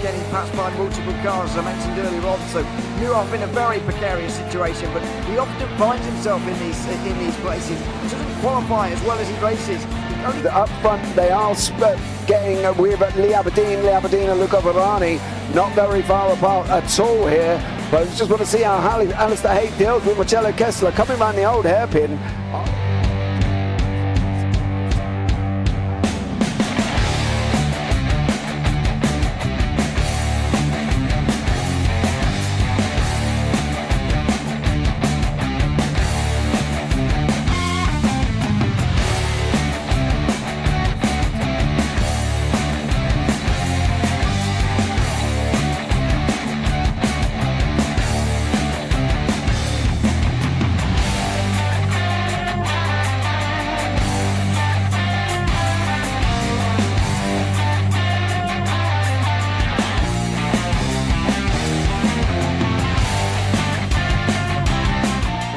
getting passed by multiple cars, as I mentioned earlier on. So Nurburgring in a very precarious situation, but he often finds himself in these places. He doesn't qualify as well as he races. Up front, they are getting with Lee Aberdeen and Luca Varani, not very far apart at all here. But I just want to see how Alistair Haight deals with Marcello Kessler coming around the old hairpin.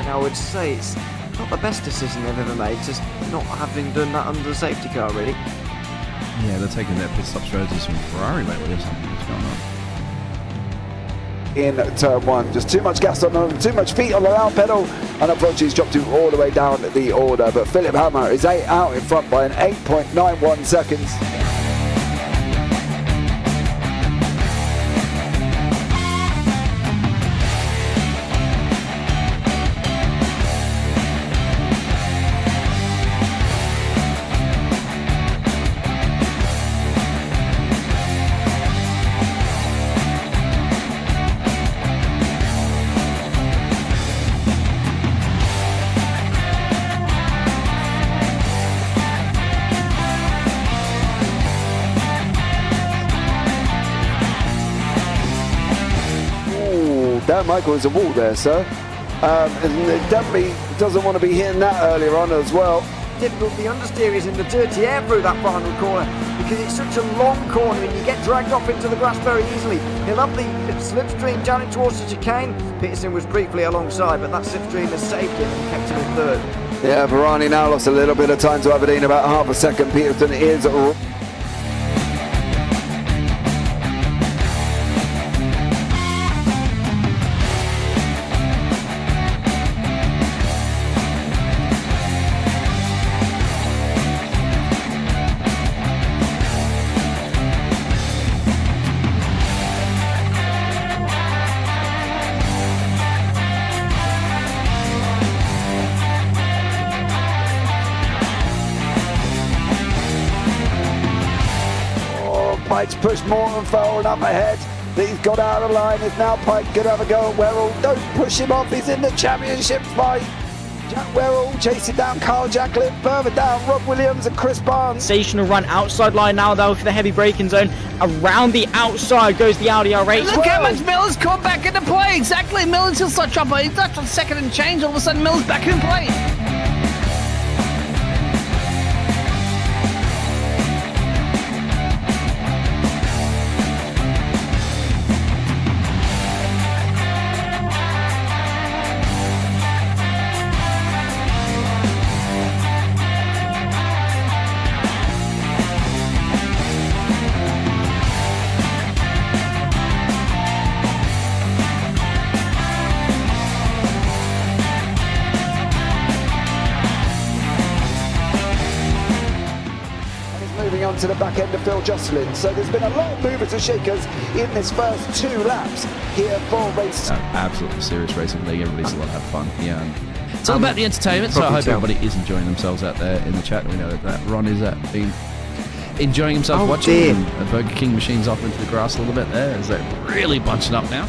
I would say it's not the best decision they've ever made, just not having done that under the safety car, really. Yeah, they're taking their pit stop strategies from Ferrari lately or something. What's going on? In turn one, just too much gas on them, too much feet on the loud pedal, and unfortunately he's dropped all the way down the order. But Philip Hammer is out in front by an 8.91 seconds. Dan Michael is a wall there, sir. And it definitely doesn't want to be hitting that earlier on as well. Difficult, the understeer is in the dirty air through that final corner because it's such a long corner and you get dragged off into the grass very easily. He'll have the slipstream down towards the chicane. Peterson was briefly alongside, but that slipstream has saved him and kept him in third. Yeah, Varani now lost a little bit of time to Aberdeen, about half a second. Peterson is Pike's pushed Morton forward up ahead. He's got out of line. Is now Pike going to have a go at Werrell? Don't push him off. He's in the championship fight. Jack Werrell chasing down Carl Jacklin. Further down, Rob Williams and Chris Barnes. Sensational run outside line now though for the heavy braking zone. Around the outside goes the Audi R8. Look how much Miller's come back into play. Exactly. Miller's still start dropping. He's not on second and change. All of a sudden, Miller's back in play. On to the back end of Phil Jocelyn. So there's been a lot of movers and shakers in this first 2 laps here for race. Absolutely serious racing league. Everybody's a lot of fun. Yeah, it's all about the entertainment. So I hope everybody is enjoying themselves out there in the chat. We know that Ron is been enjoying himself watching. The Burger King machine's off into the grass a little bit there. Is that really bunching up now?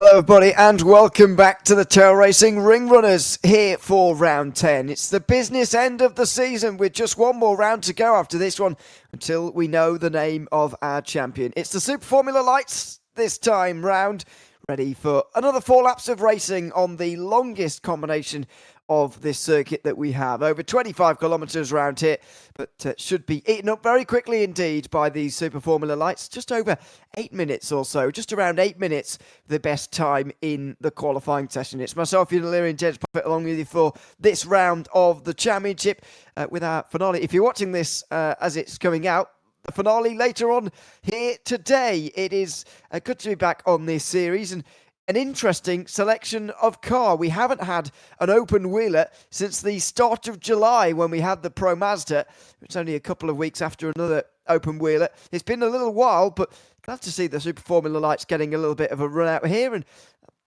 Hello everybody and welcome back to the Tail Racing Ring Runners here for round 10. It's the business end of the season with just one more round to go after this one until we know the name of our champion. It's the Super Formula Lights this time round, ready for another 4 laps of racing on the longest combination of this circuit that we have. Over 25 kilometres around here, but should be eaten up very quickly indeed by these Super Formula lights. Just over 8 minutes or so, just around 8 minutes, the best time in the qualifying session. It's myself, Ewan, and James Parfitt, along with you for this round of the championship with our finale. If you're watching this as it's coming out, the finale later on here today. It is good to be back on this series, and an interesting selection of car. We haven't had an open wheeler since the start of July when we had the Pro Mazda. It's only a couple of weeks after another open wheeler. It's been a little while, but glad to see the Super Formula Lights getting a little bit of a run out here, and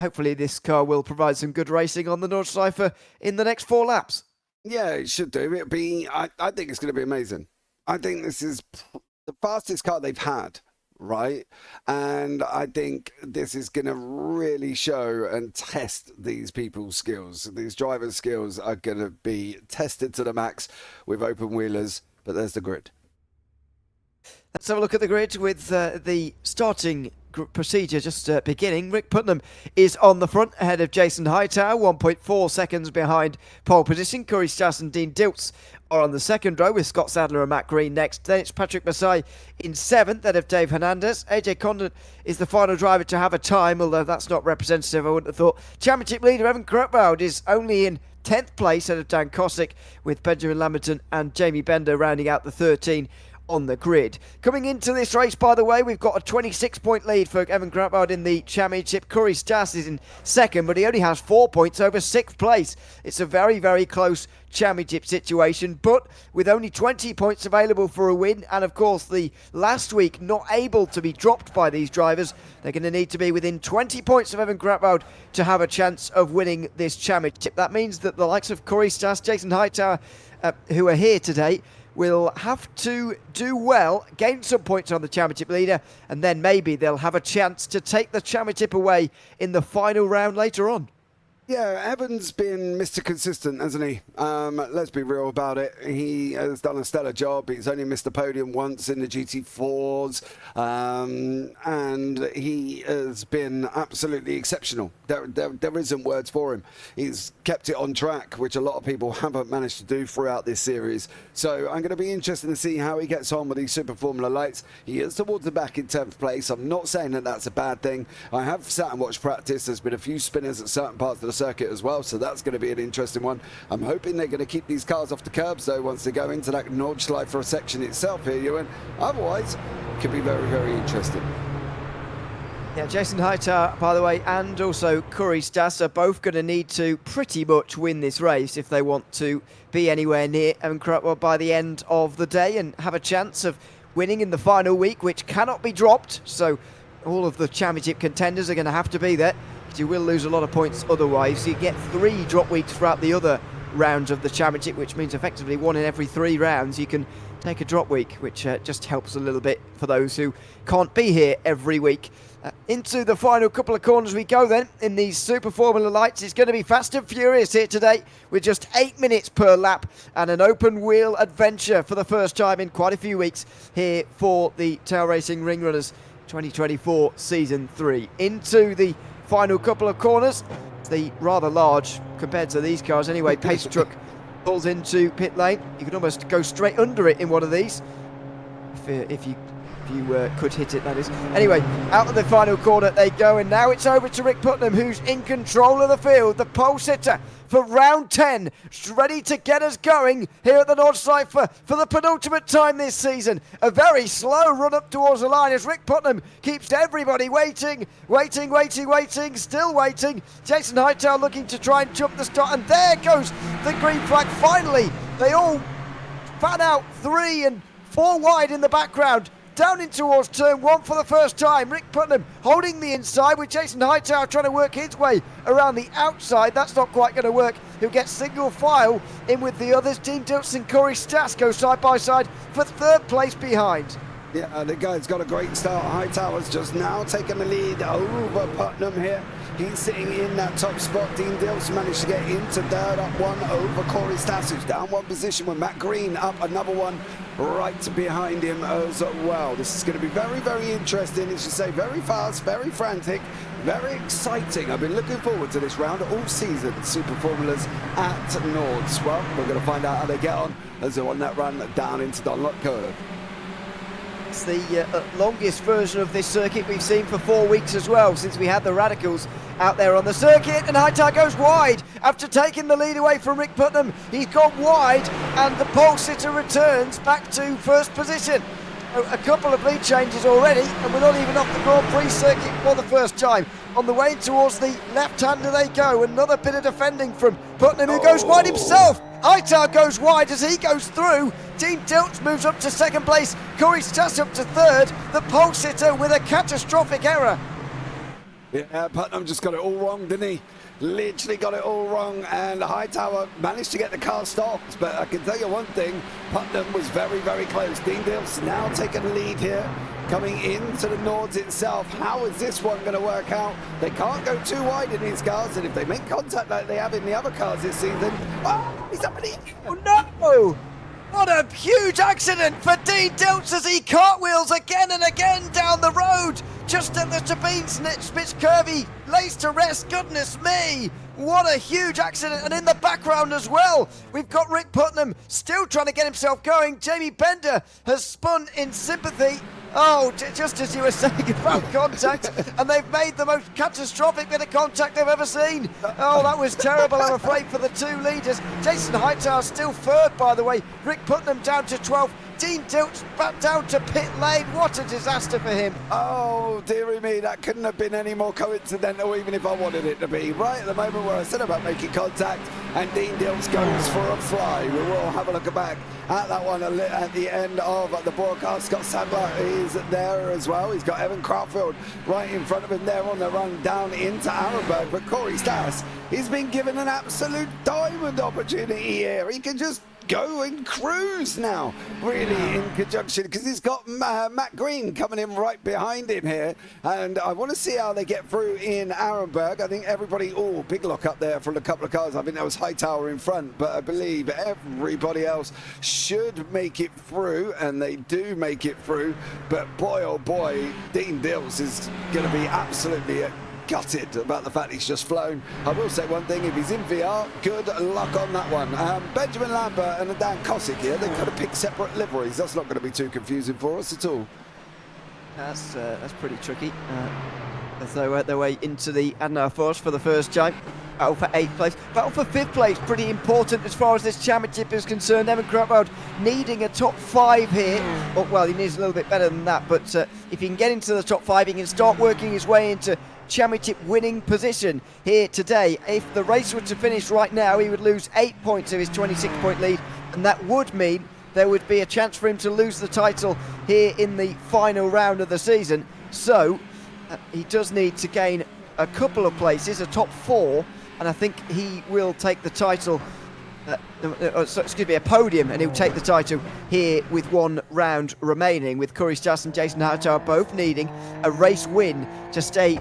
hopefully this car will provide some good racing on the Nordschleife in the next 4 laps. Yeah, it should do. It'll be. I think it's going to be amazing. I think this is the fastest car they've had, right? And I think this is going to really show and test these people's skills. These drivers' skills are going to be tested to the max with open wheelers. But there's the grid. Let's have a look at the grid with the starting procedure just beginning. Rick Putnam is on the front ahead of Jason Hightower, 1.4 seconds behind pole position. Corey Stas and Dean Diltz are on the second row with Scott Sadler and Matt Green next. Then it's Patrick Massai in 7th, ahead of Dave Hernandez. AJ Condon is the final driver to have a time, although that's not representative, I wouldn't have thought. Championship leader Evan Krutwald is only in 10th place ahead of Dan Kosick, with Benjamin Lamberton and Jamie Bender rounding out the 13 on the grid. Coming into this race, by the way, we've got a 26-point lead for Evan Krutwald in the championship. Corey Stas is in 2nd, but he only has 4 points over 6th place. It's a very, very close championship situation, but with only 20 points available for a win, and of course the last week not able to be dropped by these drivers, they're going to need to be within 20 points of Evan Krutwald to have a chance of winning this championship. That means that the likes of Corey Stas, Jason Hightower, who are here today, will have to do well, gain some points on the championship leader, and then maybe they'll have a chance to take the championship away in the final round later on. Yeah, Evan's been Mr. Consistent, hasn't he? Let's be real about it. He has done a stellar job. He's only missed the podium once in the GT4s, and he has been absolutely exceptional. There isn't words for him. He's kept it on track, which a lot of people haven't managed to do throughout this series. So I'm going to be interested to see how he gets on with these Super Formula Lights. He is towards the back in 10th place. I'm not saying that that's a bad thing. I have sat and watched practice. There's been a few spinners at certain parts of the circuit as well, so that's going to be an interesting one. I'm hoping they're going to keep these cars off the curbs though once they go into that Nordschleife for a section itself here, Ewan. Otherwise, it could be very, very interesting. Yeah, Jason Hightower, by the way, and also Corey Stas are both going to need to pretty much win this race if they want to be anywhere near Evan Krutwald by the end of the day and have a chance of winning in the final week, which cannot be dropped. So all of the championship contenders are going to have to be there. You will lose a lot of points otherwise. You get 3 drop weeks throughout the other rounds of the championship, which means effectively 1 in every 3 rounds you can take a drop week, which just helps a little bit for those who can't be here every week. Into the final couple of corners we go then in these Super Formula Lights. It's going to be fast and furious here today with just 8 minutes per lap and an open wheel adventure for the first time in quite a few weeks here for the Tail Racing Ring Runners 2024 Season 3. Into the final couple of corners, the rather large, compared to these cars anyway, pace truck pulls into pit lane. You can almost go straight under it in one of these, if you could hit it, that is. Anyway, out of the final corner they go, and now it's over to Rick Putnam, who's in control of the field, the pole sitter for round 10, ready to get us going here at the Nordschleife for the penultimate time this season. A very slow run up towards the line as Rick Putnam keeps everybody waiting, still waiting. Jason Hightower looking to try and jump the start, and there goes the green flag. Finally, they all fan out 3 and 4 wide in the background. Down in towards turn 1 for the first time. Rick Putnam holding the inside with Jason Hightower trying to work his way around the outside. That's not quite going to work. He'll get single file in with the others. Dean Diltz and Corey Stas go side by side for 3rd place behind. Yeah, the guy's got a great start. Hightower's just now taking the lead over Putnam here. He's sitting in that top spot. Dean Dills managed to get into third, up one over Corey Stas, who's down one position, with Matt Green up another one right behind him as well. This is going to be very, very interesting, as you say, very fast, very frantic, very exciting. I've been looking forward to this round all season. Super Formulas at Nords. Well, we're going to find out how they get on as they're on that run down into Dunlop Curve. It's the longest version of this circuit we've seen for 4 weeks as well, since we had the Radicals out there on the circuit. And Hightower goes wide after taking the lead away from Rick Putnam. He's gone wide, and the pole sitter returns back to first position. A couple of lead changes already, and we're not even off the Grand Prix circuit for the first time. On the way towards the left-hander they go. Another bit of defending from Putnam, who goes wide himself. Hightower goes wide as he goes through. Dean Dilts moves up to second place. Corey Stas up to third. The pole sitter with a catastrophic error. Yeah, Putnam just got it all wrong, didn't he? Literally got it all wrong, and Hightower managed to get the car stopped. But I can tell you one thing, Putnam was very, very close. Dean Dilts now taking the lead here, coming into the Nords itself. How is this one going to work out? They can't go too wide in these cars, and if they make contact like they have in the other cars this season, oh, he's up in the... Oh no! What a huge accident for Dean Dilts as he cartwheels again and again down the road. Just at the Sabine Spitz curvy, lays to rest. Goodness me! What a huge accident. And in the background as well, we've got Rick Putnam still trying to get himself going. Jamie Bender has spun in sympathy. Oh, just as you were saying about contact, and they've made the most catastrophic bit of contact they've ever seen. Oh, that was terrible, I'm afraid, for the two leaders. Jason Hightower still third, by the way. Rick Putnam down to 12th. Dean Dilts back down to pit lane. What a disaster for him. Oh, dearie me, that couldn't have been any more coincidental, even if I wanted it to be. Right at the moment where I said about making contact, and Dean Dilts goes for a fly. We will have a look back at that one at the end of the broadcast. Scott Sadler is there as well. He's got Evan Crautfield right in front of him there on the run down into Arenberg. But Corey Stas, he's been given an absolute diamond opportunity here. He can just go and cruise now, really, in conjunction, because he's got Matt Green coming in right behind him here, and I want to see how they get through in Arenberg. I think everybody, big lock up there for a couple of cars. I think there was Hightower in front, but I believe everybody else should make it through, and they do make it through. But boy, oh boy, Dean Dills is going to be absolutely gutted about the fact he's just flown. I will say one thing, if he's in VR, good luck on that one. Benjamin Lambert and Dan Cosick here, they could have picked separate liveries. That's not going to be too confusing for us at all. That's pretty tricky. As they work their way into the Adnar Force for the first time. Battle for 8th place. Battle for 5th place, pretty important as far as this championship is concerned. Evan Crautfield needing a top 5 here. Well, he needs a little bit better than that, but if he can get into the top 5, he can start working his way into championship winning position here today. If the race were to finish right now, he would lose 8 points of his 26-point lead, and that would mean there would be a chance for him to lose the title here in the final round of the season. So he does need to gain a couple of places, a top 4, and I think he will take the title, a podium, and he'll take the title here with 1 round remaining, with Corey Stas and Jason Hightower both needing a race win to stay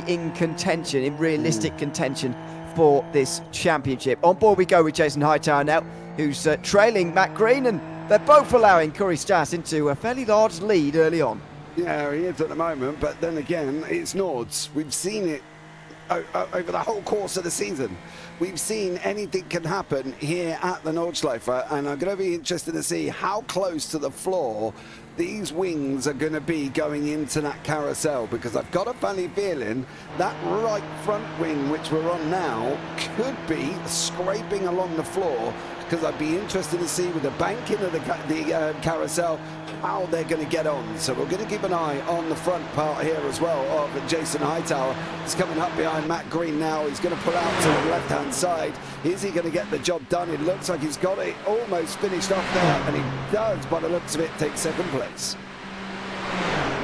in contention, in realistic contention for this championship. On board we go with Jason Hightower now, who's trailing Matt Green, and they're both allowing Corey Stas into a fairly large lead early on. Yeah, he is at the moment, but then again, it's Nords. We've seen it over the whole course of the season. We've seen anything can happen here at the Nordschleife, and I'm going to be interested to see how close to the floor these wings are going to be going into that carousel, because I've got a funny feeling that right front wing, which we're on now, could be scraping along the floor, because I'd be interested to see with the banking of the carousel how they're going to get on. So we're going to keep an eye on the front part here as well of Jason Hightower. He's coming up behind Matt Green now. He's going to pull out to the left-hand side. Is he going to get the job done? It looks like he's got it almost finished off there, and he does, by the looks of it, take second place.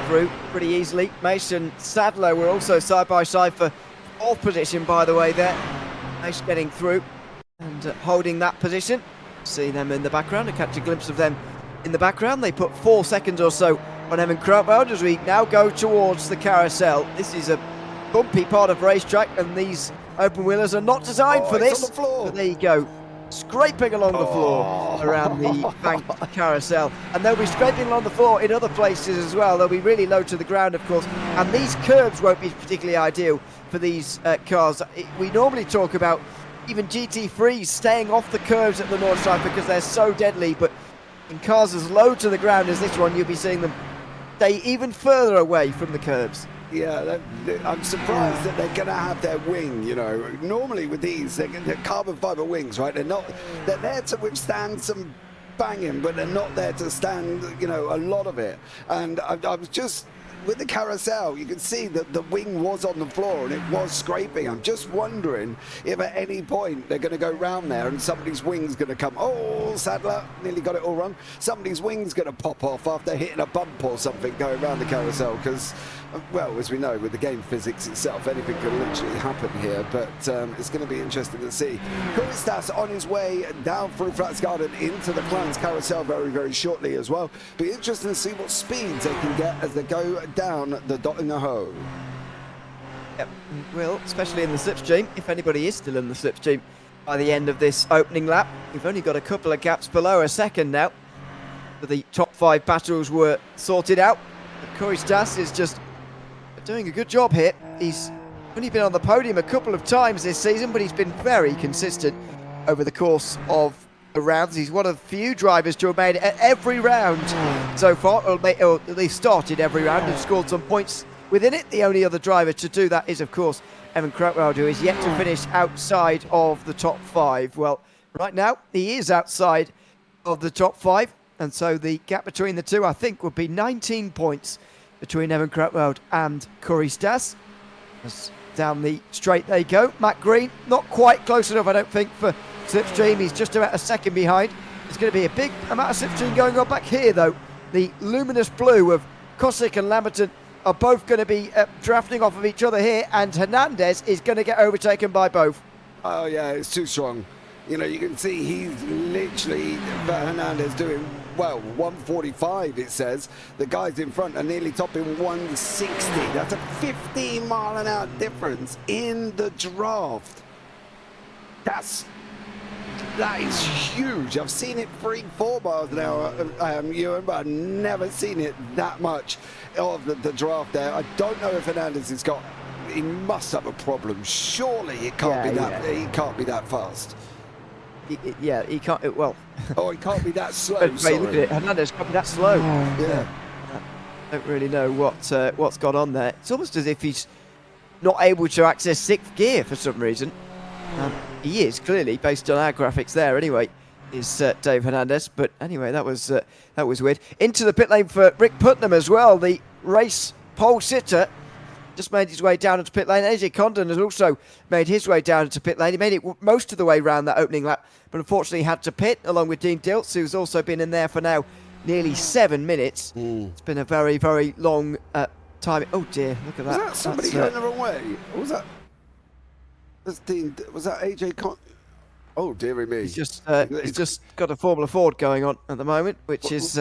Through pretty easily. Mason Sadler were also side by side for 4th position, by the way, there. Mason getting through and holding that position. See them in the background, and catch a glimpse of them in the background. They put 4 seconds or so on Evan Crautfield as we now go towards the carousel. This is a bumpy part of racetrack, and these open wheelers are not designed for it's this. on the floor. But there you go, scraping along the floor around the bank carousel, and they'll be scraping along the floor in other places as well. They'll be really low to the ground, of course, and these curbs won't be particularly ideal for these cars. We normally talk about even GT3s staying off the curbs at the north side because they're so deadly, but in cars as low to the ground as this one, you'll be seeing them stay even further away from the curbs. Yeah, I'm surprised that they're going to have their wing, you know. Normally with these, they're carbon fiber wings, right? They're there to withstand some banging, but they're not there to stand, you know, a lot of it. And I was just, with the carousel, you can see that the wing was on the floor and it was scraping. I'm just wondering if at any point they're going to go round there and somebody's wing's going to come. Oh, Sadler, nearly got it all wrong. Somebody's wing's going to pop off after hitting a bump or something going around the carousel because, well, as we know, with the game physics itself, anything could literally happen here, but it's going to be interesting to see. Kuristas on his way down through Flats Garden into the Klein's carousel very, very shortly as well. Be interesting to see what speeds they can get as they go down the dot in the hole. Yep, will, especially in the slipstream, if anybody is still in the slipstream by the end of this opening lap. We've only got a couple of gaps below a second now. The top 5 battles were sorted out. Kuristas is just doing a good job here. He's only been on the podium a couple of times this season, but he's been very consistent over the course of the rounds. He's one of the few drivers to have made it at every round so far, or at least started every round and scored some points within it. The only other driver to do that is, of course, Ewan Crutchfield, who is yet to finish outside of the top 5. Well, right now, he is outside of the top 5, and so the gap between the two, I think, would be 19 points between Ewan Crutchfield and Kuristas. As down the straight they go. Matt Green, not quite close enough, I don't think, for slipstream. He's just about a second behind. There's going to be a big amount of slipstream going on back here, though. The luminous blue of Kosick and Lamberton are both going to be drafting off of each other here, and Hernandez is going to get overtaken by both. Oh, yeah, it's too strong. You know, you can see he's literally, Hernandez doing, well, 145, it says. The guys in front are nearly topping 160. That's a 15-mile-an-hour difference in the draft. That is huge. I've seen it 3-4 miles an hour, Ewan, but I've never seen it that much of the draft there. I don't know if Hernandez has got, he must have a problem. Surely it can't be that, he can't be that fast. He can't. Well, oh, he can't be that slow. Sorry. Look at it. Hernandez can't be that slow. Yeah. I don't really know what's gone on there. It's almost as if he's not able to access 6th gear for some reason. He is clearly, based on our graphics there. Anyway, is Dave Hernandez. But anyway, that was weird. Into the pit lane for Rick Putnam as well. The race pole sitter just made his way down into pit lane. AJ Condon has also made his way down into pit lane. He made it most of the way around that opening lap, but unfortunately had to pit along with Dean Diltz, who's also been in there for now nearly 7 minutes. It's been a very, very long time. Oh dear, look at that. Was that somebody going the wrong way? Or was that? Was that AJ Condon? Oh dearie me. He's just got a Formula Ford going on at the moment, which is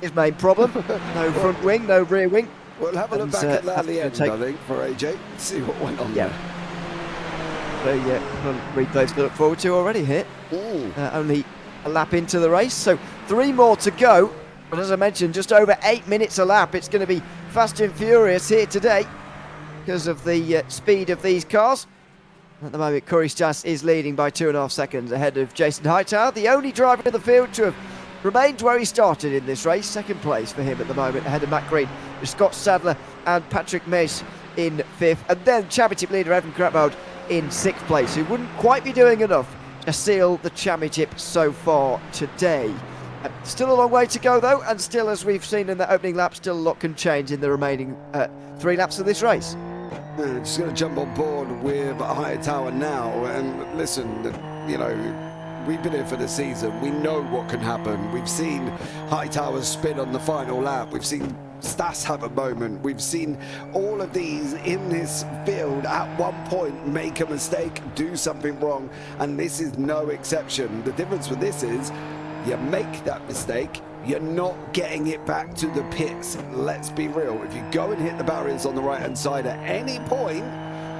his main problem. No front wing, no rear wing. We'll have a look back at that at the end, I think, for AJ. See what went on there. So, replays to look forward to already here. Only a lap into the race, so 3 more to go. But as I mentioned, just over 8 minutes a lap. It's going to be fast and furious here today because of the speed of these cars. At the moment, Kuristas is leading by 2.5 seconds ahead of Jason Hightower, the only driver in the field to have remained where he started in this race. 2nd place for him at the moment, ahead of Matt Green, with Scott Sadler and Patrick Mees in 5th. And then championship leader Ewan Crutchfield in 6th place, who wouldn't quite be doing enough to seal the championship so far today. Still a long way to go, though, and still, as we've seen in the opening lap, still a lot can change in the remaining 3 laps of this race. Just going to jump on board with Hightower now. And listen, you know, we've been here for the season. We know what can happen. We've seen Hightower spin on the final lap. We've seen Stas have a moment. We've seen all of these in this field at one point make a mistake, do something wrong, and this is no exception. The difference with this is you make that mistake, you're not getting it back to the pits. Let's be real. If you go and hit the barriers on the right-hand side at any point,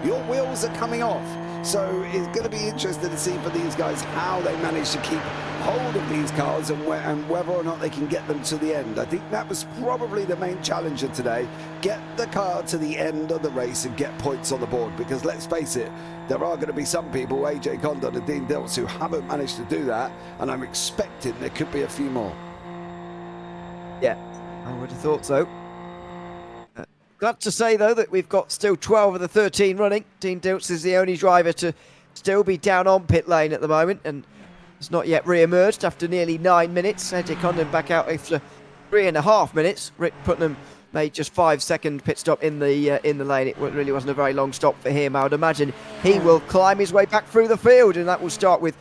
your wheels are coming off. So it's going to be interesting to see for these guys how they manage to keep hold of these cars and whether or not they can get them to the end. I think that was probably the main challenge of today. Get the car to the end of the race and get points on the board, because let's face it, there are going to be some people, AJ Condon and Dean Dilts, who haven't managed to do that, and I'm expecting there could be a few more. Yeah, I would have thought so. Glad to say, though, that we've got still 12 of the 13 running. Dean Dilts is the only driver to still be down on pit lane at the moment, and has not yet re-emerged after nearly 9 minutes. AJ Condon back out after 3.5 minutes. Rick Putnam made just 5-second pit stop in the lane. It really wasn't a very long stop for him. I would imagine he will climb his way back through the field, and that will start with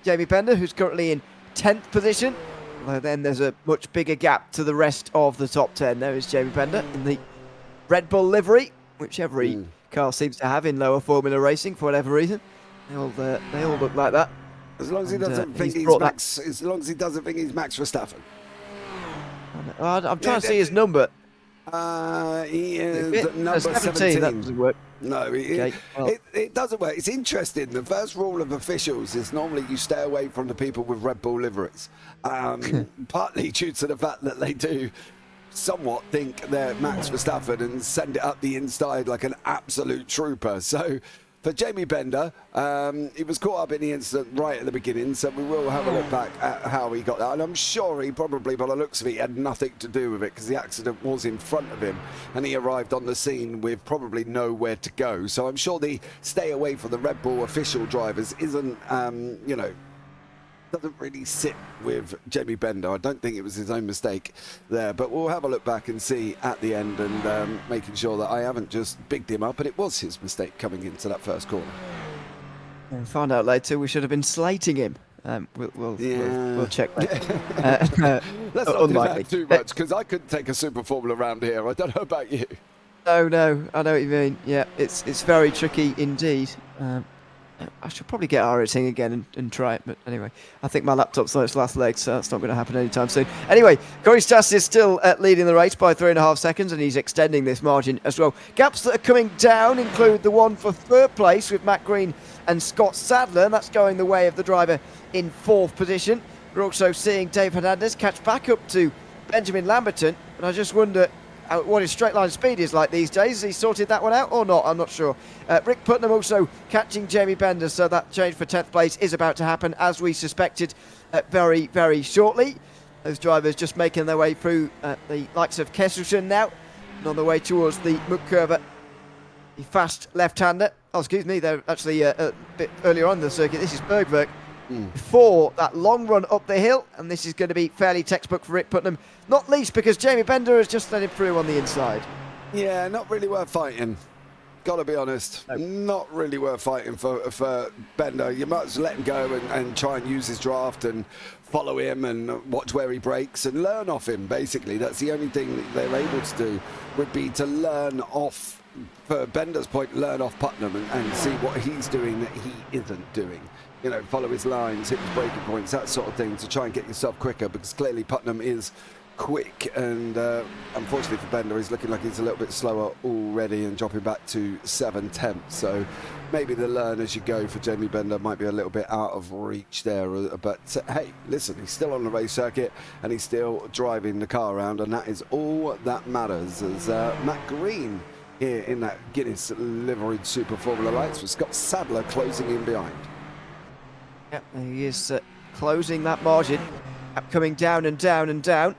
Jamie Bender, who's currently in 10th position. Although then there's a much bigger gap to the rest of the top 10. There is Jamie Bender in the Red Bull livery, which every car seems to have in lower Formula racing for whatever reason. They all look like that. As long as he doesn't think he's Max, as long as he doesn't think he's Max Verstappen. I'm trying to see his number. He is number 17. That doesn't work. No, it doesn't work. It's interesting. The first rule of officials is normally you stay away from the people with Red Bull liveries. Partly due to the fact that they do somewhat think they're Max Verstappen and send it up the inside like an absolute trooper. So for Jamie Bender, he was caught up in the incident right at the beginning, so we will have a look back at how he got that. And I'm sure he probably, by the looks of it, had nothing to do with it, because the accident was in front of him and he arrived on the scene with probably nowhere to go. So I'm sure the stay away from the Red Bull official drivers isn't, doesn't really sit with Jamie Bender. I don't think it was his own mistake there, but we'll have a look back and see at the end, and making sure that I haven't just bigged him up, but it was his mistake coming into that first corner. We'll find out later. We should have been slating him. We'll check that. Let's not do that too much, because I couldn't take a Super Formula around here. I don't know about you. No, I know what you mean. Yeah, it's very tricky indeed. I should probably get iRacing again and try it, but anyway, I think my laptop's on its last leg, so that's not going to happen anytime soon. Anyway, Corey Stas is still leading the race by 3.5 seconds, and he's extending this margin as well. Gaps that are coming down include the one for third place with Matt Green and Scott Sadler, and that's going the way of the driver in 4th position. We're also seeing Dave Hernandez catch back up to Benjamin Lamberton, and I just wonder what his straight line speed is like these days. Has he sorted that one out or not? I'm not sure. Rick Putnam also catching Jamie Bender, so that change for 10th place is about to happen, as we suspected, very, very shortly. Those drivers just making their way through the likes of Kesselsen now, and on the way towards the Muckkurve, the fast left-hander. Oh, excuse me, they're actually a bit earlier on in the circuit. This is Bergwerk. Before that long run up the hill, and this is going to be fairly textbook for Rick Putnam, not least because Jamie Bender has just let him through on the inside. Yeah, not really worth fighting. Gotta be honest, not really worth fighting for Bender. You might as well let him go and try and use his draft and follow him and watch where he breaks and learn off him, basically. That's the only thing that they're able to do, would be to learn off, for Bender's point, learn off Putnam and see what he's doing that he isn't doing. You know, follow his lines, hit his breaking points, that sort of thing, to try and get yourself quicker, because clearly Putnam is quick, and unfortunately for Bender, he's looking like he's a little bit slower already and dropping back to 7/10. So maybe the learn as you go for Jamie Bender might be a little bit out of reach there, but hey, listen, he's still on the race circuit and he's still driving the car around, and that is all that matters. As Matt Green here in that Guinness liveried Super Formula Lights, with Scott Sadler closing in behind. Yep, he is closing that margin, coming down and down and down.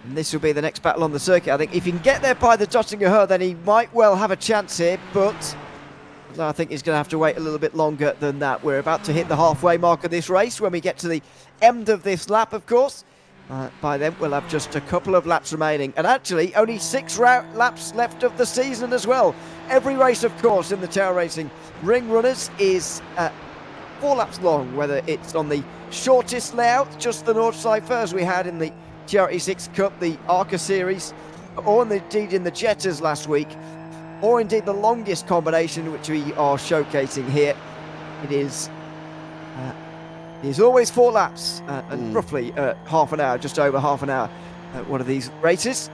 And this will be the next battle on the circuit. I think if he can get there by the Dottinger Her, then he might well have a chance here, but I think he's going to have to wait a little bit longer than that. We're about to hit the halfway mark of this race when we get to the end of this lap, of course. By then, we'll have just a couple of laps remaining. And actually, only 6 laps left of the season as well. Every race, of course, in the tail racing Ring Runners is 4 laps long, whether it's on the shortest layout, just the North Side Furs we had in the GRE6 Cup, the ARCA Series, or indeed in the Jetters last week, or indeed the longest combination which we are showcasing here. It is always 4 laps and roughly half an hour, just over half an hour at one of these races.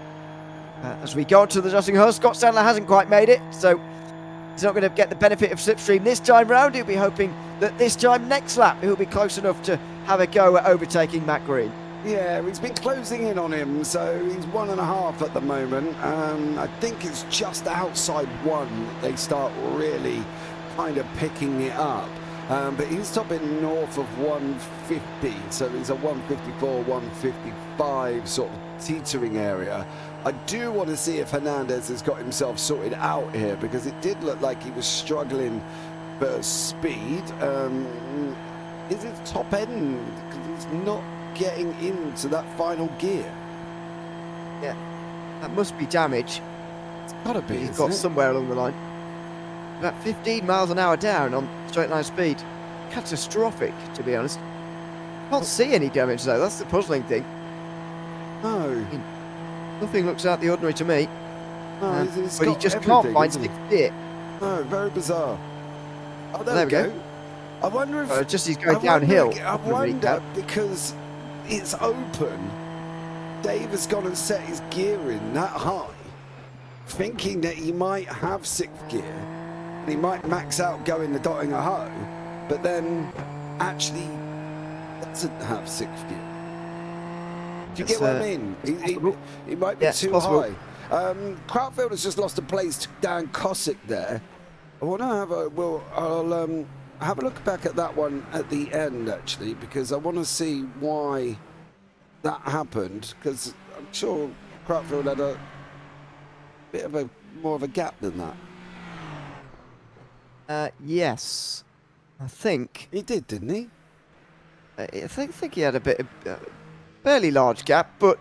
As we go on to the Dottinger Her, Scott Sadler hasn't quite made it, so he's not going to get the benefit of slipstream this time round. He'll be hoping that this time next lap he'll be close enough to have a go at overtaking Matt Green. Yeah, he's been closing in on him, so he's 1.5 at the moment. I think it's just outside 1 that they start really kind of picking it up. But he's topping north of 150, so he's a 154, 155 sort of teetering area. I do want to see if Hernandez has got himself sorted out here, because it did look like he was struggling for speed. Is it top end? Because he's not getting into that final gear. Yeah, that must be damage. It's gotta be. He's got somewhere along the line. About 15 miles an hour down on straight line speed. Catastrophic, to be honest. Can't see any damage though, that's the puzzling thing. No. Nothing looks out the ordinary to me. No, but he just can't find sixth gear. No, very bizarre. Oh, there we go. I wonder if... just he's going downhill. I wonder, because it's open, Dave has gone and set his gear in that high, thinking that he might have 6th gear, and he might max out going the dotting a hoe, but then actually doesn't have 6th gear. Do you get what I mean? He might be too high. Krautfeld has just lost a place to Dan Kosick there. I want to have a... Well, I'll have a look back at that one at the end, actually, because I want to see why that happened, because I'm sure Krautfeld had a bit of more of a gap than that. Yes. I think... He did, didn't he? I think he had a bit of... fairly large gap, but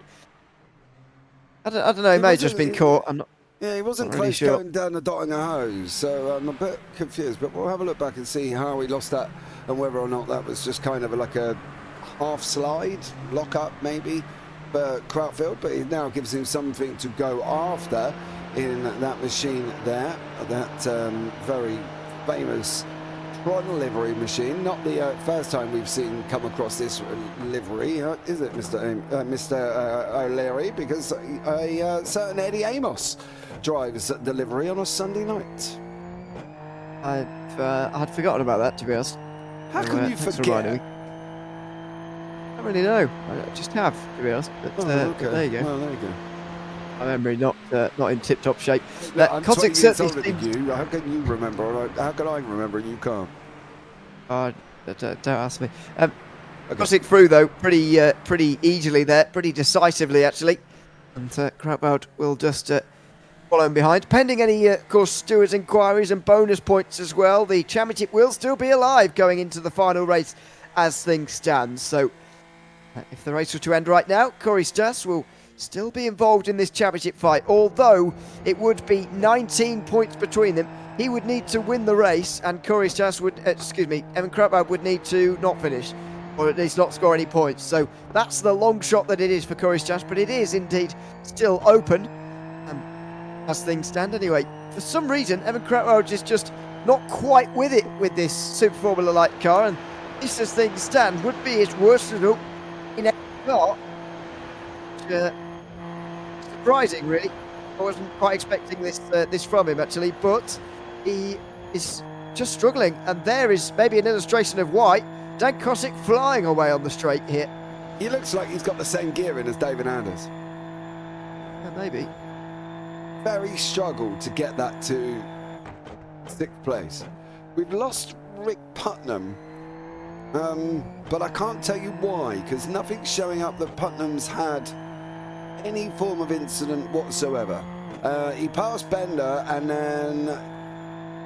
I don't know, he may have just been caught. I'm not... Yeah, he wasn't really close sure. going down the dotting a hose, so I'm a bit confused, but we'll have a look back and see how he lost that and whether or not that was just kind of like a half slide, lock up maybe for Krautfeld, but it now gives him something to go after in that machine there, that very famous Tron livery machine. Not the first time we've seen come across this livery, is it, Mr. O'Leary? Because a certain Eddie Amos drives the livery on a Sunday night. I'd forgotten about that, to be honest. How can you forget? I don't really know. I just have, to be honest. But, okay. There you go. Well, there you go. My memory not in tip-top shape. I'm 20 years certainly older than you. How can you remember? How can I remember and you can't? Don't ask me. Kosick through though, pretty easily there, pretty decisively actually, and Krautfeld will just follow him behind. Pending any, of course, stewards' inquiries and bonus points as well, the championship will still be alive going into the final race as things stand. So, if the race were to end right now, Corey Sturz will still be involved in this championship fight, although it would be 19 points between them. He would need to win the race, and Corey Sturz would, Evan Krautfeld would need to not finish, or at least not score any points. So that's the long shot that it is for Corey Sturz, but it is indeed still open, as things stand anyway. For some reason, Evan Krautfeld is just not quite with it with this Super Formula Light car, and this, as things stand, would be his worst result in a car. Surprising, really. I wasn't quite expecting this from him, actually, but he is just struggling, and there is maybe an illustration of why. Dan Kosick flying away on the straight here. He looks like he's got the same gear in as David Anders. Yeah, maybe. Very struggled to get that to 6th place. We've lost Rick Putnam, but I can't tell you why, because nothing's showing up that Putnam's had any form of incident whatsoever. He passed Bender, and then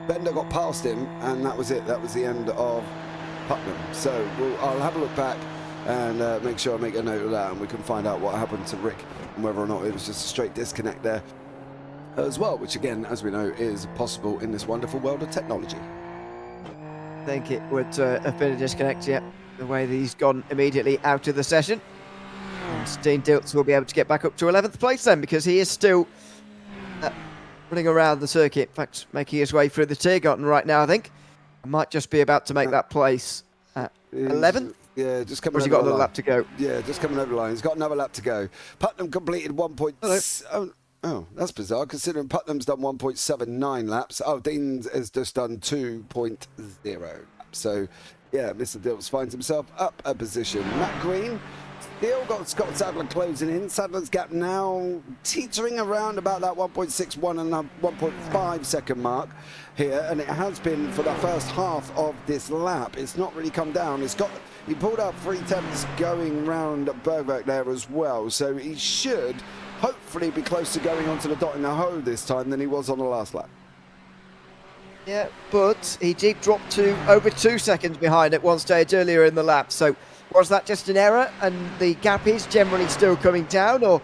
Bender got past him, and that was it. That was the end of Putnam. So I'll have a look back and make sure I make a note of that, and we can find out what happened to Rick and whether or not it was just a straight disconnect there as well, which again, as we know, is possible in this wonderful world of technology. I think it would have been a disconnect, yeah, the way that he's gone immediately out of the session. And Dean Diltz will be able to get back up to 11th place then, because he is still running around the circuit. In fact, making his way through the Tiergarten right now, I think. Might just be about to make that place at 11th. Yeah, just coming or has over he got the another line. lap to go? Yeah, just coming over the line. He's got another lap to go. Putnam completed 1.6. Oh, that's bizarre, considering Putnam's done 1.79 laps. Oh, Dean has just done 2.0 laps. So, yeah, Mr. Dills finds himself up a position. Matt Green still got Scott Sadler closing in. Sadler's gap now teetering around about that 1.61 and 1.5 second mark here, and it has been for the first half of this lap. It's not really come down. He pulled up 3 tenths going round Bergwerk there as well, so he should hopefully be close to going onto the dot in the hole this time than he was on the last lap. Yeah, but he did drop to over 2 seconds behind at one stage earlier in the lap. So was that just an error and the gap is generally still coming down, or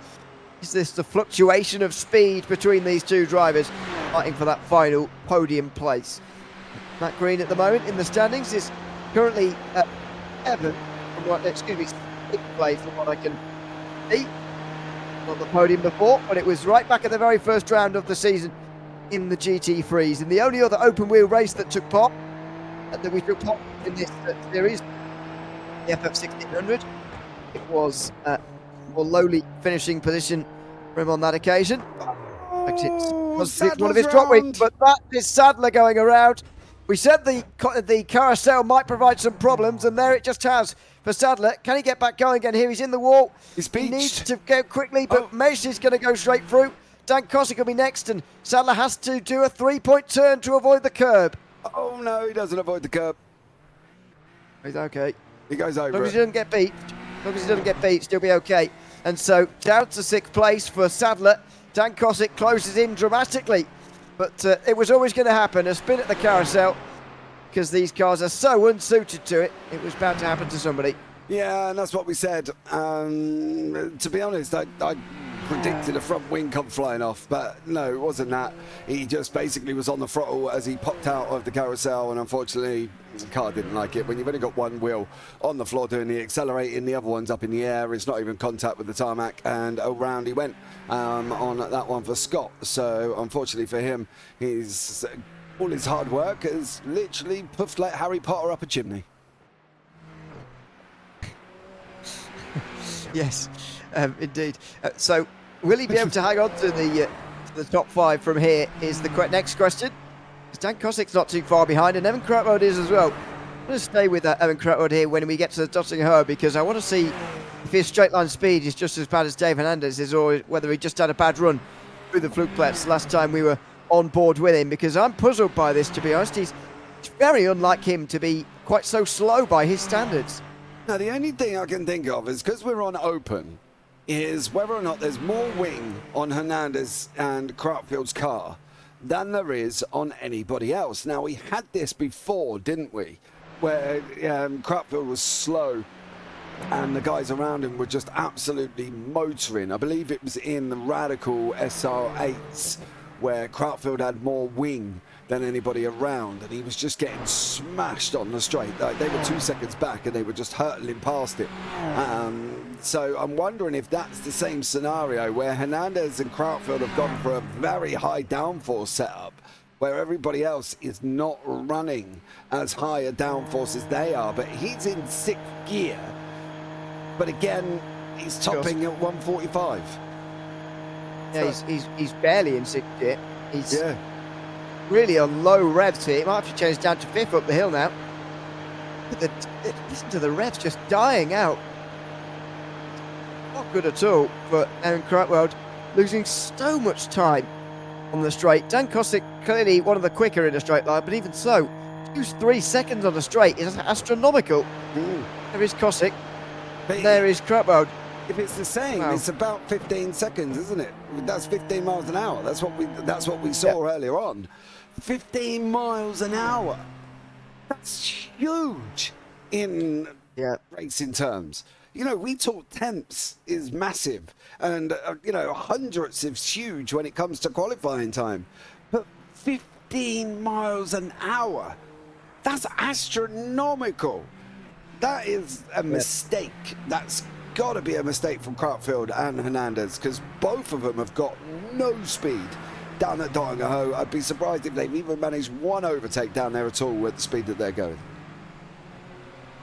is this the fluctuation of speed between these two drivers fighting for that final podium place? Matt Green at the moment in the standings is currently at 7th from what, excuse me, 6th place from what I can see. On the podium before, but it was right back at the very first round of the season in the GT Freeze. And the only other open wheel race that took part, that we took part in this series, the FF 1600, it was a more lowly finishing position for him on that occasion. It was one of his drop weeks, but that is Sadler going around. We said the carousel might provide some problems, and there it just has for Sadler. Can he get back going again here? He's in the wall. He needs to go quickly, but Mace is going to go straight through. Dan Kosick will be next, and Sadler has to do a 3-point turn to avoid the curb. Oh, no, he doesn't avoid the curb. He's okay. He goes over. As long as he doesn't get beat. As long as he doesn't get beat, still be okay. And so down to 6th place for Sadler. Dan Kosick closes in dramatically. But it was always going to happen, a spin at the carousel, because these cars are so unsuited to it. It was bound to happen to somebody. Yeah, and that's what we said. To be honest, I predicted a front wing come flying off, but no, it wasn't that. He just basically was on the throttle as he popped out of the carousel, and unfortunately, the car didn't like it. When you've only got one wheel on the floor doing the accelerating, the other one's up in the air, it's not even contact with the tarmac, and around he went on that one for Scott. So unfortunately for him, all his hard work has literally puffed like Harry Potter up a chimney. Yes, indeed. So will he be able to hang on to the top 5 from here is the next question. Dan Kosick's not too far behind, and Evan Crutwood is as well. I'm going to stay with Evan Crutwood here when we get to the dotting her, because I want to see if his straight line speed is just as bad as Dave Hernandez's, or whether he just had a bad run through the Flugplatz last time we were on board with him, because I'm puzzled by this, to be honest. It's very unlike him to be quite so slow by his standards. Now, the only thing I can think of is, because we're on open, is whether or not there's more wing on Hernandez and Crutfield's car than there is on anybody else. Now, we had this before, didn't we? Where Crutfield was slow and the guys around him were just absolutely motoring. I believe it was in the Radical SR8s where Crutfield had more wing than anybody around, and he was just getting smashed on the straight. Like, they were 2 seconds back and they were just hurtling past it. So I'm wondering if that's the same scenario where Hernandez and Crutfield have gone for a very high downforce setup, where everybody else is not running as high a downforce as they are, but he's in 6th gear. But again, he's topping at 145. Yeah, he's barely in 6th gear. He's really on low revs here. He might have to change down to 5th up the hill now. But listen to the revs just dying out. Not good at all for Aaron Crutwell, losing so much time on the straight. Dan Kosick clearly one of the quicker in a straight line, but even so, to lose 3 seconds on the straight is astronomical. There is Kosick. There is Crutwell. If it's the same, it's about 15 seconds, isn't it? That's 15 miles an hour. That's what we saw earlier on. 15 miles an hour. That's huge in racing terms. You know, we talk tenths is massive, and hundredths is huge when it comes to qualifying time. But 15 miles an hour, that's astronomical. That is a mistake. That's got to be a mistake from Crutfield and Hernandez, because both of them have got no speed down at Dottingham. I'd be surprised if they've even managed one overtake down there at all at the speed that they're going.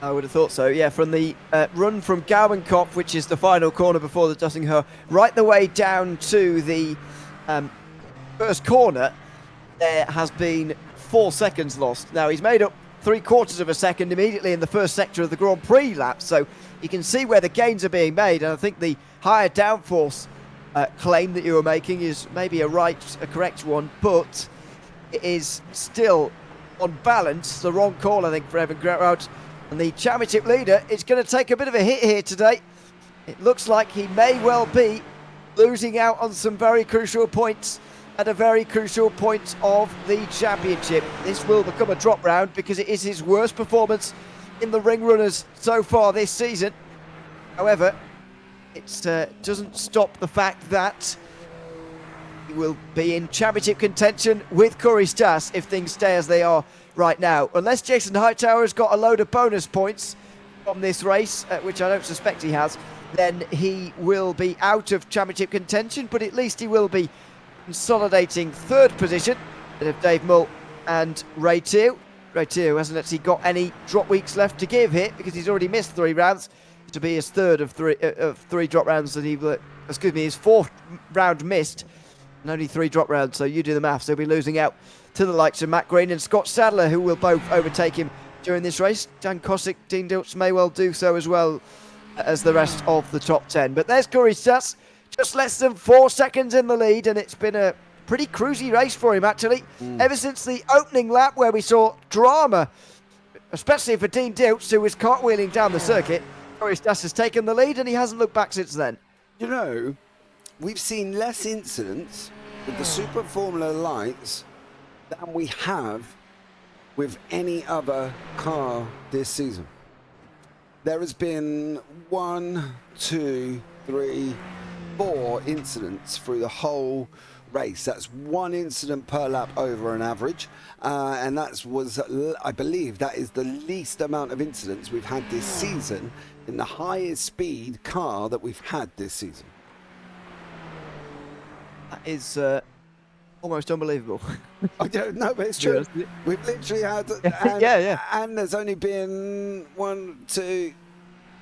I would have thought so, yeah. From the run from Gouwenkopf, which is the final corner before the Dottingham, right the way down to the first corner, there has been 4 seconds lost. Now, he's made up 3/4 of a second immediately in the first sector of the Grand Prix lap, so you can see where the gains are being made, and I think the higher downforce claim that you were making is maybe a correct one, but it is still, on balance, the wrong call, I think, for Evan Grotwout. And the championship leader is going to take a bit of a hit here today. It looks like he may well be losing out on some very crucial points at a very crucial point of the championship. This will become a drop round because it is his worst performance in the Ring Runners so far this season. However, it doesn't stop the fact that he will be in championship contention with Corey Stas if things stay as they are right now. Unless Jason Hightower has got a load of bonus points from this race, which I don't suspect he has, then he will be out of championship contention, but at least he will be consolidating 3rd position of Dave Mull and Ray Tew. Ray Tew hasn't actually got any drop weeks left to give here because he's already missed 3 rounds. To be his 3rd of three drop rounds that his 4th round missed, and only 3 drop rounds, so you do the maths. He'll be losing out to the likes of Matt Green and Scott Sadler, who will both overtake him during this race. Dan Kosick, Dean Diltz may well do so as well as the rest of the top 10. But there's Corey Stas, just less than 4 seconds in the lead, and it's been a pretty cruisy race for him, actually. Ever since the opening lap where we saw drama, especially for Dean Diltz, who was cartwheeling down the circuit, Corey Stas has taken the lead, and he hasn't looked back since then. You know, we've seen less incidents with the Super Formula lights than we have with any other car this season. There has been 1, 2, 3, 4 incidents through the whole race. That's 1 incident per lap over an average, and I believe that is the least amount of incidents we've had this season in the highest speed car that we've had this season. That is almost unbelievable. I don't know, but it's true. Yeah. We've literally had, and there's only been 1, 2,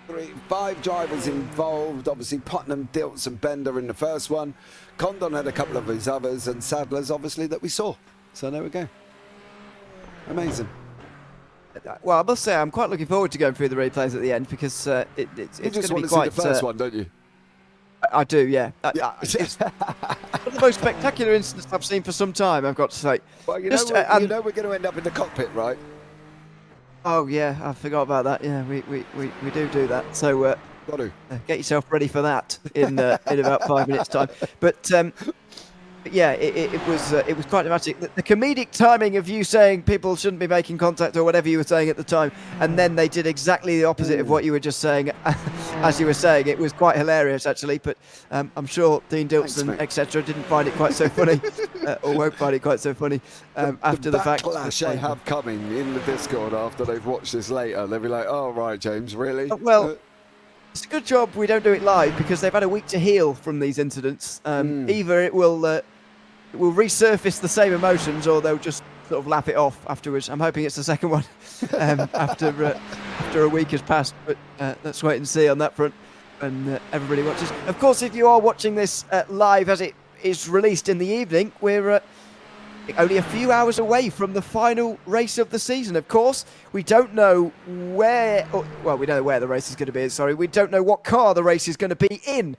3, 5 drivers involved. Obviously, Putnam, Diltz and Bender in the first one. Condon had a couple of his others, and Sadler's obviously that we saw. So there we go. Amazing. Well, I must say, I'm quite looking forward to going through the replays at the end because it's going to be quite... You just want to see the first one, don't you? I do, yeah. It's one of the most spectacular incidents I've seen for some time, I've got to say. Well, you know we're going to end up in the cockpit, right? Oh, yeah, I forgot about that. Yeah, we do that. So got to. Get yourself ready for that in about 5 minutes' time. But yeah, it was quite dramatic. The comedic timing of you saying people shouldn't be making contact or whatever you were saying at the time, and then they did exactly the opposite of what you were just saying as you were saying. It was quite hilarious, actually, but I'm sure Dean Diltz etc. didn't find it quite so funny, or won't find it quite so funny after the fact. Backlash they have coming in the Discord after they've watched this later. They'll be like, oh, right, James, really? Well, it's a good job we don't do it live because they've had a week to heal from these incidents. Either it will resurface the same emotions, or they'll just sort of laugh it off afterwards. I'm hoping it's the second one after a week has passed, but let's wait and see on that front when everybody watches. Of course, if you are watching this live as it is released in the evening, we're only a few hours away from the final race of the season. Of course, we don't know where the race is going to be. Sorry, we don't know what car the race is going to be in.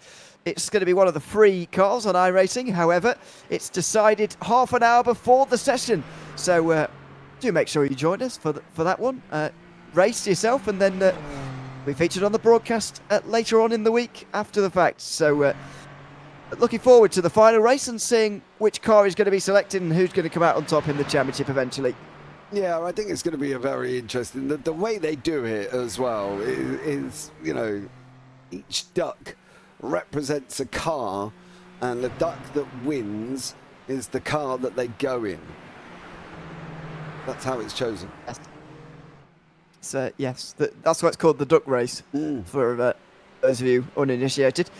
It's going to be one of the free cars on iRacing. However, it's decided half an hour before the session. So do make sure you join us for that one. Race yourself, and then be featured on the broadcast later on in the week after the fact. So looking forward to the final race and seeing which car is going to be selected and who's going to come out on top in the championship eventually. Yeah, I think it's going to be a very interesting... The way they do it as well is, you know, each duck represents a car, and the duck that wins is the car that they go in. That's how it's chosen. Yes. So, yes, that's why it's called the duck race for those of you uninitiated.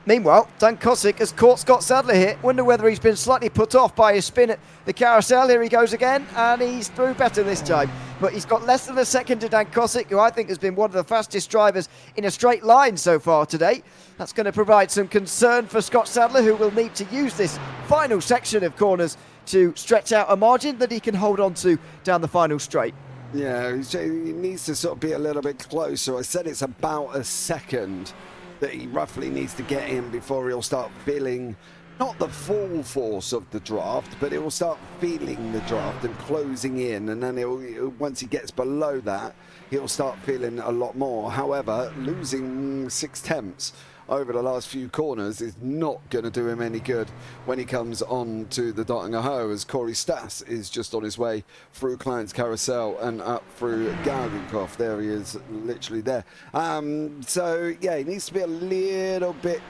Meanwhile, Dan Kosick has caught Scott Sadler here. Wonder whether he's been slightly put off by his spin at the carousel. Here he goes again, and he's through better this time. But he's got less than a second to Dan Kosick, who I think has been one of the fastest drivers in a straight line so far today. That's going to provide some concern for Scott Sadler, who will need to use this final section of corners to stretch out a margin that he can hold on to down the final straight. Yeah, he needs to sort of be a little bit closer. I said it's about a second that he roughly needs to get in before he'll start feeling not the full force of the draft, but it will start feeling the draft and closing in, and then once he gets below that, he'll start feeling a lot more. However, losing 6/10 over the last few corners is not going to do him any good when he comes on to the Dottinger as Corey Stas is just on his way through Client's Carousel and up through Galgenkopf. There he is, literally there. So yeah, he needs to be a little bit,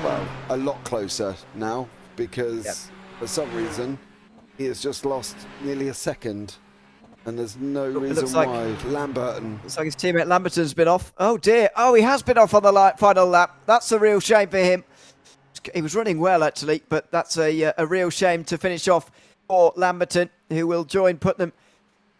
well, a lot closer now, because for some reason he has just lost nearly a second. And there's no reason why. Lamberton. Looks like his teammate Lamberton's been off. Oh dear. Oh, he has been off on the final lap. That's a real shame for him. He was running well, actually, but that's a real shame to finish off for Lamberton, who will join Putnam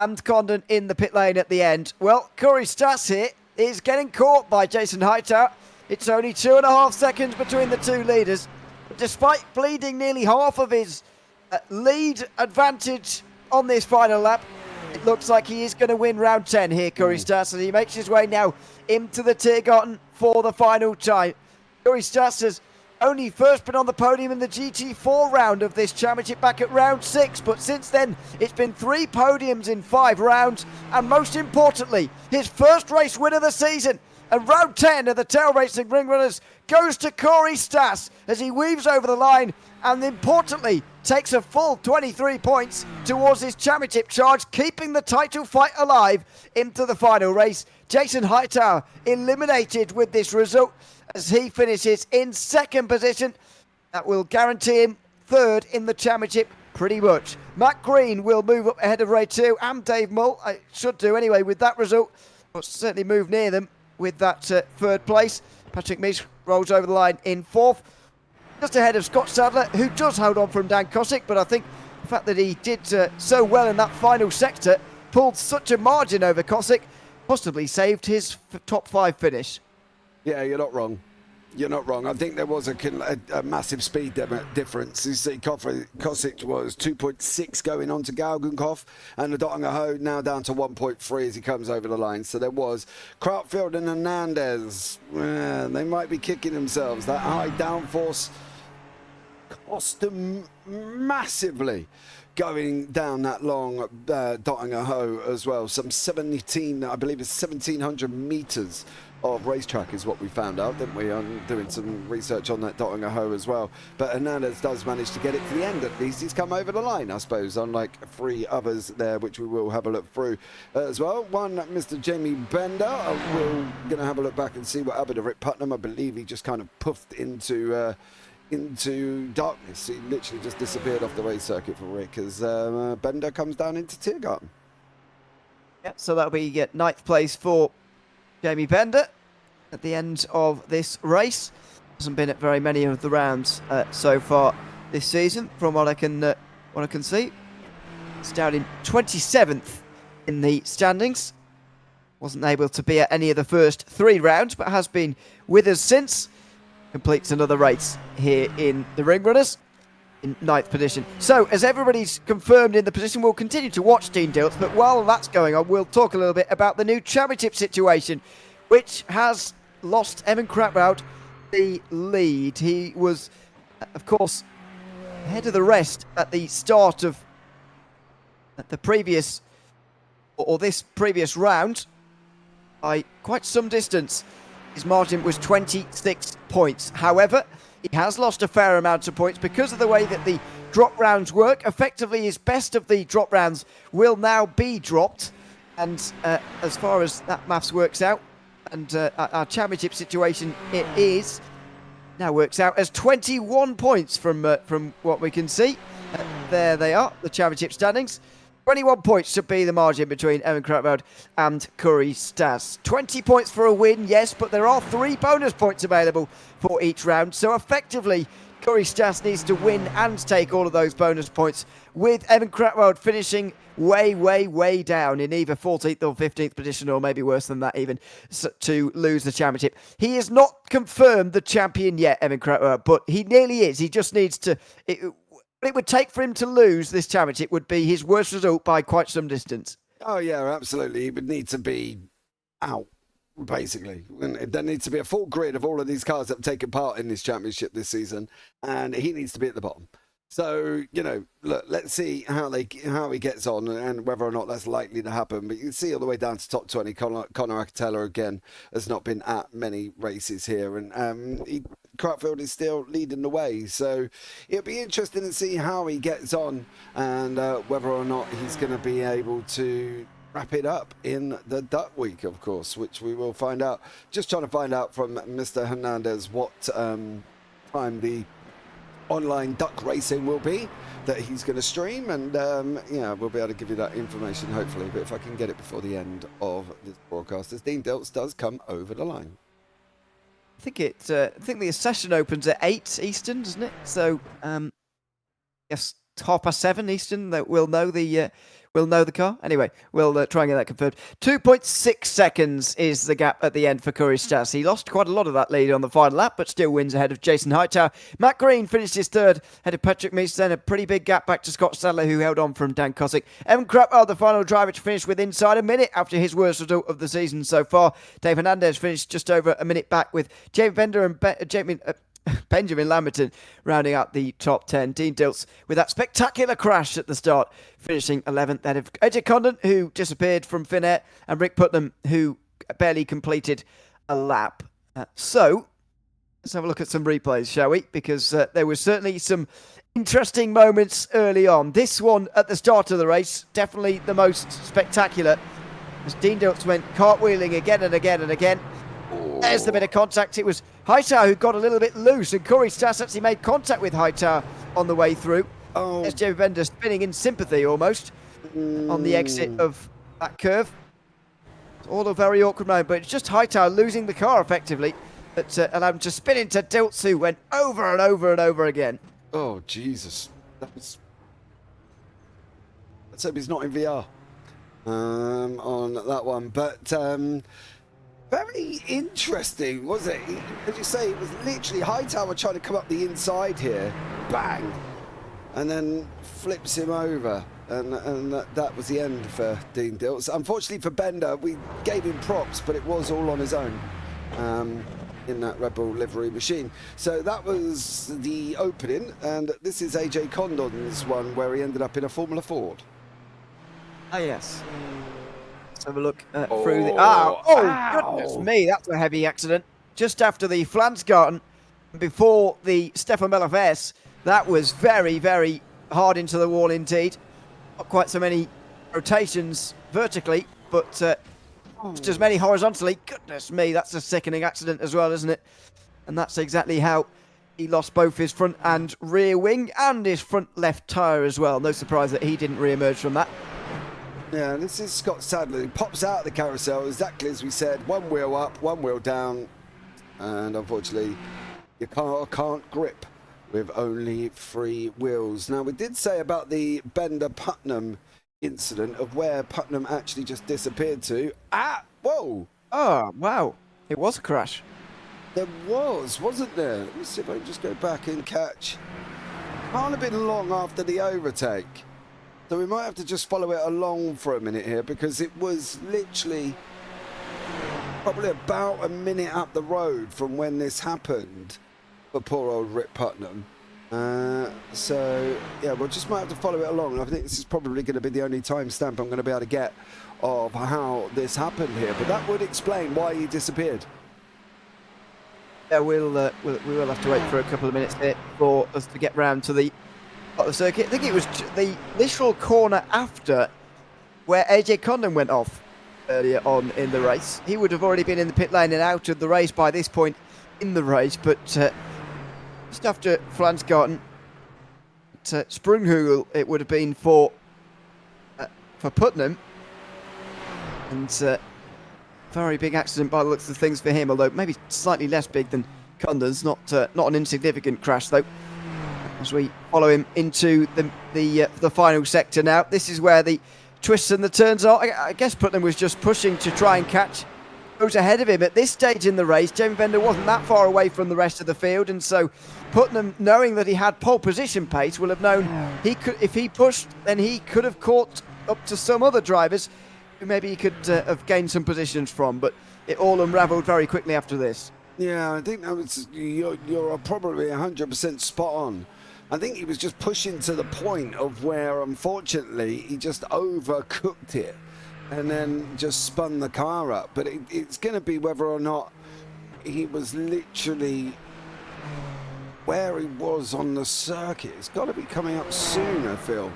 and Condon in the pit lane at the end. Well, Corey Stas here is getting caught by Jason Hightower. It's only 2.5 seconds between the two leaders. Despite bleeding nearly half of his lead advantage on this final lap, it looks like he is going to win round 10 here, Corey Stas, as he makes his way now into the Tiergarten for the final time. Corey Stas has only first been on the podium in the GT4 round of this championship back at round 6, but since then it's been 3 podiums in 5 rounds, and most importantly, his first race win of the season. And round 10 of the Tail Racing Ring Runners goes to Corey Stas as he weaves over the line and importantly takes a full 23 points towards his championship charge, keeping the title fight alive into the final race. Jason Hightower eliminated with this result as he finishes in 2nd position. That will guarantee him 3rd in the championship pretty much. Matt Green will move up ahead of Ray 2 and Dave Mull. I should do anyway with that result, but certainly move near them with that 3rd place. Patrick Misch rolls over the line in 4th, just ahead of Scott Sadler, who does hold on from Dan Kosick, but I think the fact that he did so well in that final sector, pulled such a margin over Kosick, possibly saved his top 5 finish. Yeah, you're not wrong. You're not wrong. I think there was a massive speed difference. You see, Kosick was 2.6 going on to Galgenkopf, and the Dottinger now down to 1.3 as he comes over the line. So there was Krautfield and Hernandez. They might be kicking themselves. That high downforce cost them massively going down that long Dottinger as well. Some 17, I believe it's 1,700 meters of racetrack is what we found out, didn't we? I'm doing some research on that Dottinger as well. But Hernandez does manage to get it to the end at least. He's come over the line, I suppose, unlike 3 others there, which we will have a look through as well. One, Mr. Jamie Bender. We're going to have a look back and see what happened to Rick Putnam. I believe he just kind of puffed into darkness. He literally just disappeared off the race circuit for Rick as Bender comes down into Tiergarten. Yep, so that'll be 9th place for Jamie Bender at the end of this race. Hasn't been at very many of the rounds so far this season, from what I can see. It's down in 27th in the standings. Wasn't able to be at any of the first 3 rounds, but has been with us since. Completes another race here in the Ring Runners in 9th position. So, as everybody's confirmed in the position, we'll continue to watch Dean Dilts, but while that's going on, we'll talk a little bit about the new championship situation, which has lost Evan Krautwoud the lead. He was, of course, ahead of the rest at the start of the previous, or this previous round, by quite some distance. His margin was 26 points. However, he has lost a fair amount of points because of the way that the drop rounds work. Effectively, his best of the drop rounds will now be dropped. And as far as that maths works out, and our championship situation, it is now works out as 21 points from what we can see. There they are, the championship standings. 21 points should be the margin between Ewan Kratwald and Curry Stas. 20 points for a win, yes, but there are 3 bonus points available for each round. So effectively, Curry Stas needs to win and take all of those bonus points, with Ewan Kratwald finishing way down in either 14th or 15th position, or maybe worse than that even, to lose the championship. He is not confirmed the champion yet, Ewan Kratwald, but he nearly is. He just needs to... What it would take for him to lose this championship would be his worst result by quite some distance. Oh, yeah, absolutely. He would need to be out, basically. And there needs to be a full grid of all of these cars that have taken part in this championship this season, and he needs to be at the bottom. So, you know, look, let's see how he gets on and whether or not that's likely to happen. But you can see all the way down to top 20, Connor Acatella, again, has not been at many races here. And Kratfield is still leading the way. So it'll be interesting to see how he gets on and whether or not he's going to be able to wrap it up in the Duck Week, of course, which we will find out. Just trying to find out from Mr. Hernandez what time the online duck racing will be that he's going to stream, and yeah, we'll be able to give you that information hopefully, but if I can get it before the end of this broadcast, as Dean Diltz does come over the line. I think the session opens at 8 Eastern, doesn't it? So yes, 7:30 Eastern that we'll know the car. Anyway, we'll try and get that confirmed. 2.6 seconds is the gap at the end for Curry Stas. He lost quite a lot of that lead on the final lap, but still wins ahead of Jason Hightower. Matt Green finished his third, ahead of Patrick Meese, then a pretty big gap back to Scott Sadler, who held on from Dan Kosick. Ewan Kratwald, the final driver, to finish with inside a minute after his worst result of the season so far. Dave Hernandez finished just over a minute back, with Jamie Bender and Benjamin Lamberton rounding out the top 10. Dean Diltz with that spectacular crash at the start, finishing 11th ahead of AJ Condon, who disappeared from Finnair, and Rick Putnam, who barely completed a lap. So let's have a look at some replays, shall we? Because there were certainly some interesting moments early on. This one at the start of the race, definitely the most spectacular, as Dean Diltz went cartwheeling again and again and again. There's the bit of contact. It was Hightower who got a little bit loose, and Curry Stas actually made contact with Hightower on the way through. There's Jamie Bender spinning in sympathy almost on the exit of that curve. It's all a very awkward moment, but it's just Hightower losing the car effectively that allowed him to spin into Diltz, who went over and over and over again. Oh, Jesus. Let's hope he's not in VR on that one. But very interesting, was it? As you say, it was literally Hightower trying to come up the inside here. Bang! And then flips him over. And that was the end for Dean Diltz. Unfortunately for Bender, we gave him props, but it was all on his own in that Red Bull livery machine. So that was the opening. And this is AJ Condon's one, where he ended up in a Formula Ford. Ah, yes. Let's have a look through the... Goodness me, that's a heavy accident. Just after the Flansgarten, before the Stefan Mellefs, that was very, very hard into the wall indeed. Not quite so many rotations vertically, but just as many horizontally. Goodness me, that's a sickening accident as well, isn't it? And that's exactly how he lost both his front and rear wing and his front left tyre as well. No surprise that he didn't re-emerge from that. Yeah, this is Scott Sadler. He pops out the carousel, exactly as we said. One wheel up, one wheel down. And unfortunately, your car can't grip with only 3 wheels. Now, we did say about the Bender-Putnam incident of where Putnam actually just disappeared to. Whoa! Oh, wow. It was a crash. There was, wasn't there? Let me see if I can just go back and catch. Can't have been long after the overtake. So we might have to just follow it along for a minute here, because it was literally probably about a minute up the road from when this happened for poor old Rick Putnam. So, yeah, we'll just might have to follow it along. I think this is probably going to be the only timestamp I'm going to be able to get of how this happened here. But that would explain why he disappeared. Yeah, we will have to wait for a couple of minutes here for us to get round to the circuit. I think it was the literal corner after where AJ Condon went off earlier on in the race. He would have already been in the pit lane and out of the race by this point in the race, but just after Flansgarten, Sprunghugel it would have been for for Putnam. And very big accident by the looks of things for him, although maybe slightly less big than Cunda's. Not an insignificant crash, though. As we follow him into the final sector now. This is where the twists and the turns are. I guess Putnam was just pushing to try and catch those ahead of him. At this stage in the race, Jamie Bender wasn't that far away from the rest of the field, and so Putnam, knowing that he had pole position pace, will have known he could, if he pushed, then he could have caught up to some other drivers who maybe he could have gained some positions from, but it all unravelled very quickly after this. Yeah, I think that was, you're probably 100% spot on. I think he was just pushing to the point of where, unfortunately, he just overcooked it and then just spun the car up. But it's going to be whether or not he was literally where he was on the circuit. It's got to be coming up soon, I feel,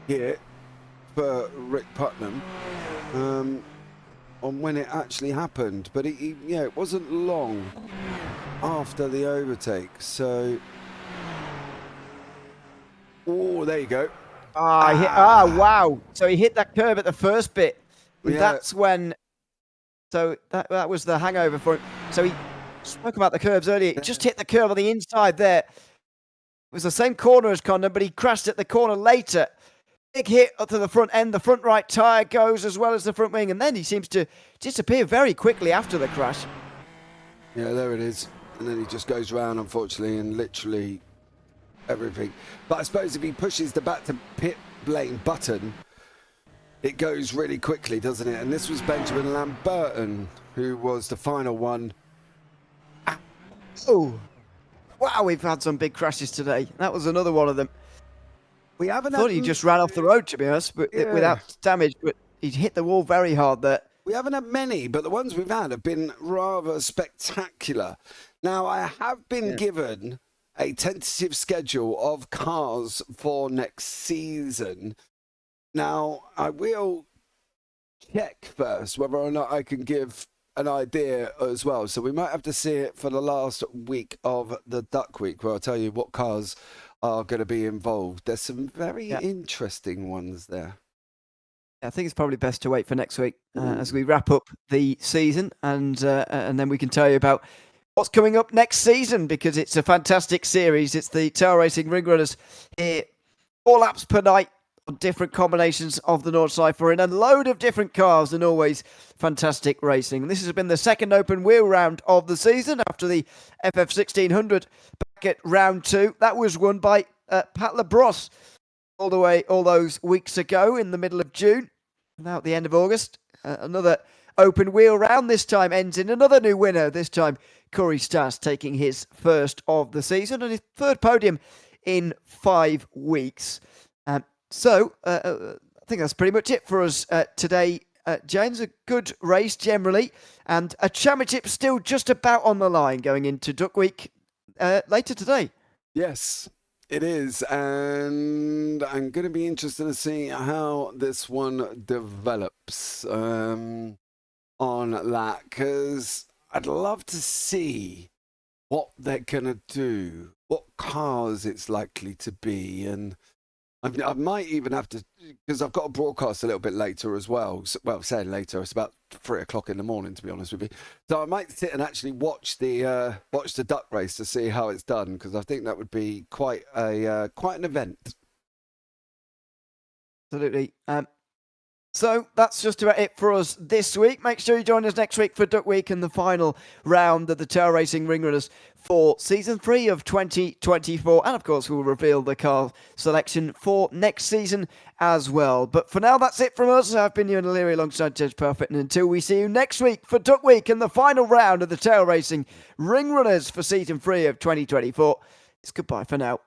here for Rick Putnam, on when it actually happened. But it wasn't long after the overtake. So, oh, there you go. Wow. So he hit that curb at the first bit. Yeah. That's when. So that was the hangover for him. So he spoke about the curves earlier. He just hit the curve on the inside there. It was the same corner as Condon, but he crashed at the corner later. Big hit up to the front end. The front right tyre goes as well as the front wing, and then he seems to disappear very quickly after the crash. Yeah, there it is. And then he just goes round, unfortunately, and literally everything. But I suppose if he pushes the back to pit lane button, it goes really quickly, doesn't it? And this was Benjamin Lamberton, who was the final one. Oh, wow, we've had some big crashes today. That was another one of them. We haven't. I thought he just ran off the road, to be honest, but without damage. But he hit the wall very hard there. We haven't had many, but the ones we've had have been rather spectacular. Now, I have been given a tentative schedule of cars for next season. Now, I will check first whether or not I can give an idea as well. So we might have to see it for the last week of the Duck Week, where I'll tell you what cars are going to be involved. There's some very interesting ones there. I think it's probably best to wait for next week as we wrap up the season, and then we can tell you about what's coming up next season, because it's a fantastic series. It's the Tail Racing Ring Runners here, 4 laps per night on different combinations of the North Cypher in a load of different cars, and always fantastic racing. This has been the second open wheel round of the season after the FF1600 back at round 2. That was won by Pat Labrosse all those weeks ago in the middle of June. Now at the end of August, another open wheel round. This time ends in another new winner. This time Corey Stas taking his first of the season and his third podium in 5 weeks. So I think that's pretty much it for us today, James. A good race generally, and a championship still just about on the line going into Duck Week later today. Yes, it is, and I'm going to be interested to see how this one develops on that, because I'd love to see what they're going to do, what cars it's likely to be, and I might even have to, because I've got a broadcast a little bit later as well. Well, saying later, it's about 3 o'clock in the morning, to be honest with you. So I might sit and actually watch the duck race to see how it's done, because I think that would be quite an event. Absolutely. So that's just about it for us this week. Make sure you join us next week for Duck Week and the final round of the Tail Racing Ring Runners for Season 3 of 2024. And of course, we'll reveal the car selection for next season as well. But for now, that's it from us. I've been Ewan O'Leary alongside Judge Parfitt. And until we see you next week for Duck Week and the final round of the Tail Racing Ring Runners for Season 3 of 2024, it's goodbye for now.